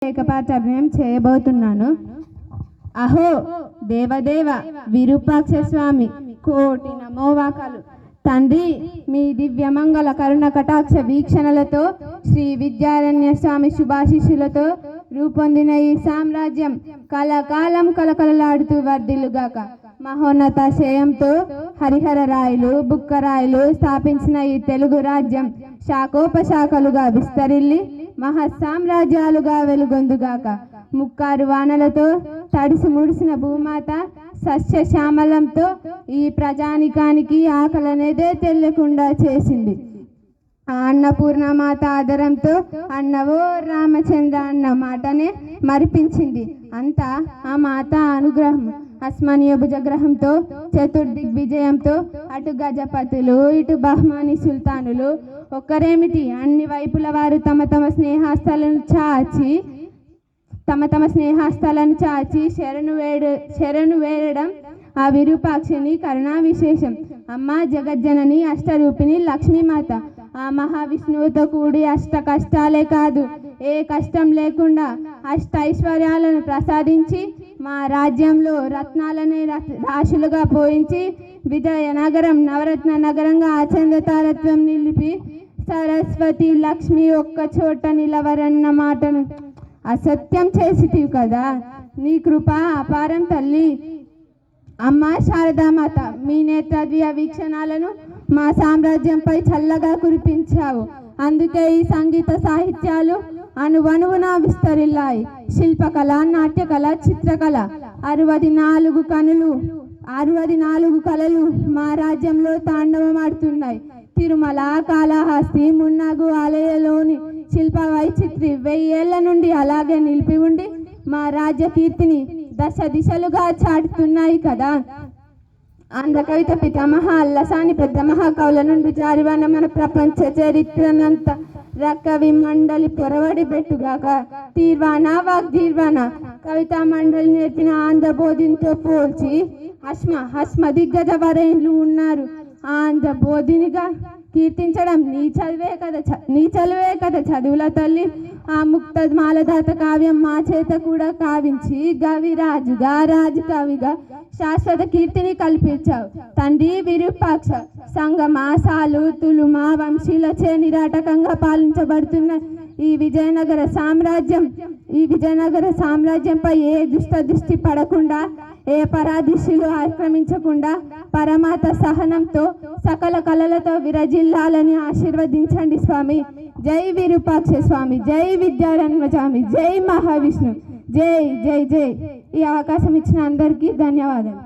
ఏకపాత్ర అభినయం చేయబోతున్నాను. అహో దేవదేవ విరూపాక్ష స్వామి కోటి నమోవాకాలు. తండ్రి మీ దివ్యమంగళ కరుణ కటాక్ష వీక్షణలతో శ్రీ విద్యారణ్య స్వామి శుభాశిష్యులతో రూపొందిన ఈ సామ్రాజ్యం కలకాలం కలకలలాడుతూ వర్ధిల్లుగాక. మహోన్నత శ్రేయంతో హరిహర రాయలు బుక్కరాయలు స్థాపించిన ఈ తెలుగు రాజ్యం శాఖోపశాఖలుగా విస్తరిల్లి మహాసామ్రాజ్యాలుగా వెలుగొందుగాక. ముక్కారు వానలతో తడిసి ముడిసిన భూమాత సస్యశ్యామలంతో ఈ ప్రజానికానికి ఆకలనేదే తెలియకుండా చేసింది. ఆ అన్నపూర్ణమాత ఆదరంతో అన్నవో రామచంద్ర అన్న మాటనే మరిపించింది. అంతా ఆ మాత అనుగ్రహం. అస్మనీయ భుజగ్రహంతో చతుర్దిగ్విజయంతో అటు గజపతులు ఇటు బహ్మాని సుల్తానులు ఒక్కరేమిటి అన్ని వైపుల వారు తమ తమ స్నేహాస్తాలను చాచి శరణు వేడడం ఆ విరూపాక్షిని కరుణా విశేషం. అమ్మ జగజ్జనని అష్టరూపిణి లక్ష్మీమాత ఆ మహావిష్ణువుతో కూడి అష్ట కష్టాలే కాదు ఏ కష్టం లేకుండా అష్ట ఐశ్వర్యాలను ప్రసాదించి మా రాజ్యంలో రత్నాలనే రాశులుగా పోయించి విజయనగరం నవరత్న నగరంగా ఆచంద్రతారత్వం నిలిపి సరస్వతి లక్ష్మి ఒక్క చోట నిలవరన్న మాటను అసత్యం చేసిటివి కదా. నీ కృప అపారం తల్లి. అమ్మ శారదామాత మీ నేత్రద్వయ వీక్షణాలను మా సామ్రాజ్యంపై చల్లగా కురిపించావు. అందుకే ఈ సంగీత సాహిత్యాలు అణువణువున విస్తరిల్లాయి. శిల్పకళ నాట్యకళ చిత్రకళ 64 కళలు మా రాజ్యంలో తాండవమాడుతున్నాయి. తిరుమల కాళహస్తి మున్నగు ఆలయంలోని శిల్ప వైచిత్రి 1000 ఏళ్ల నుండి అలాగే నిలిపి ఉండి మా రాజ్య కీర్తిని దశ దిశలుగా చాటుతున్నాయి కదా. ఆంధ్ర కవిత పితామహ అల్లసాని పెద్ద మహాకవుల నుండి జారివాన మన ప్రపంచ చరిత్రనంత రకవి మండలి పొరవడి పెట్టుగాక. తీర్వాన వాగ్దీర్వాన కవితా మండలి నేర్పిన ఆంధ్ర బోధినితో పోల్చి హస్మ దిగ్గజ వరేణ్యులు ఉన్నారు. ఆంధ్ర బోధినిగా కీర్తించడం నీ చదివే కదా చదువుల తల్లి. ఆ ముక్త మాలదాత కావ్యం మా చేత కూడా కావించి గవిరాజుగా రాజు కవిగా శాశ్వత కీర్తిని కల్పించావు. తండ్రి విరూపాక్ష సంఘ మాసాలు తులుమా వంశీలచే నిరాటకంగా పాలించబడుతున్న ఈ విజయనగర సామ్రాజ్యంపై ఏ దుష్ట దృష్టి పడకుండా ఏ పరాదిశులు ఆక్రమించకుండా పరమాత సహనంతో సకల కళలతో విరజిల్లాలని ఆశీర్వదించండి స్వామి. జై విరూపాక్ష స్వామి, జై విద్యారణ్య స్వామి, జై మహావిష్ణు, జై జై జై. ఈ అవకాశం ఇచ్చిన అందరికీ ధన్యవాదాలు.